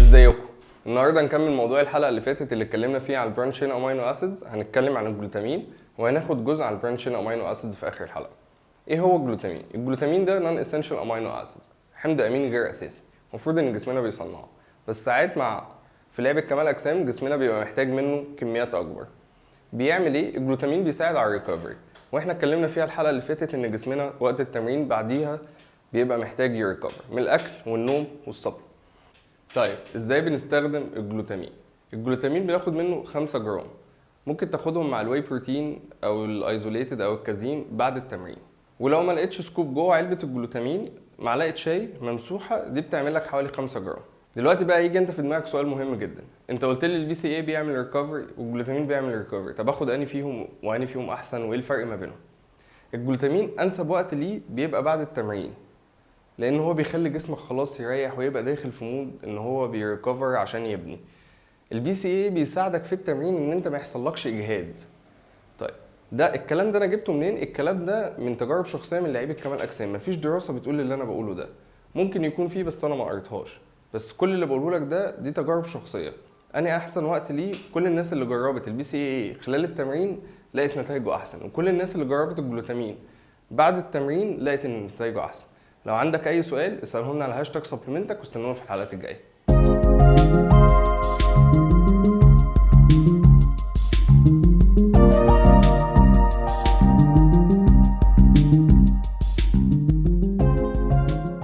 ازيكم؟ النهارده هنكمل موضوع الحلقه اللي فاتت اللي اتكلمنا فيه عن البرانش تشين امينو اسيدز. هنتكلم عن الجلوتامين وهناخد جزء عن البرانش تشين امينو اسيدز في اخر الحلقه. ايه هو الجلوتامين؟ الجلوتامين ده نون اسينشال امينو اسيدز، حمض امين غير اساسي، المفروض ان جسمنا بيصنعه، بس ساعات في لعبه كمال اجسام جسمنا بيبقى محتاج منه كميات اكبر. بيعمل ايه؟ الجلوتامين بيساعد على الريكفري، واحنا اتكلمنا فيها الحلقه اللي فاتت ان جسمنا وقت التمرين بعديها بيبقى محتاج يريكفر من الاكل والنوم والصبر. طيب ازاي بنستخدم الجلوتامين؟ الجلوتامين بناخد منه 5 جرام، ممكن تاخدهم مع الواي بروتين او الايزوليتد او الكازين بعد التمرين. ولو ما لقيتش سكوب جوه علبه الجلوتامين، معلقه شاي ممسوحه دي بتعمل لك حوالي 5 جرام. دلوقتي بقى يجي انت في دماغك سؤال مهم جدا، انت قلت لي البي سي اي بيعمل ريكفري والجلوتامين بيعمل ريكفري، طب اخد انهي فيهم وانهي فيهم احسن وايه الفرق ما بينهم؟ الجلوتامين انسب وقت ليه بيبقى بعد التمرين، لان هو بيخلي جسمك خلاص يريح ويبقى داخل في مود ان هو بيريكفر عشان يبني. البي سي اي بيساعدك في التمرين ان انت ما يحصلكش اجهاد. طيب ده الكلام ده انا جبته منين؟ الكلام ده من تجارب شخصيه من لعيبه كمال اجسام، مفيش دراسه بتقول اللي انا بقوله ده، ممكن يكون فيه بس انا ما قريتهاش، بس كل اللي بقوله لك ده دي تجارب شخصيه. انا احسن وقت ليه، كل الناس اللي جربت البي سي اي خلال التمرين لقيت نتائجه احسن، وكل الناس اللي جربت الجلوتامين بعد التمرين لقيت ان نتائجه احسن. لو عندك اي سؤال اساله لنا على هاشتاج سبلمنتك واستنونا في الحلقات الجايه.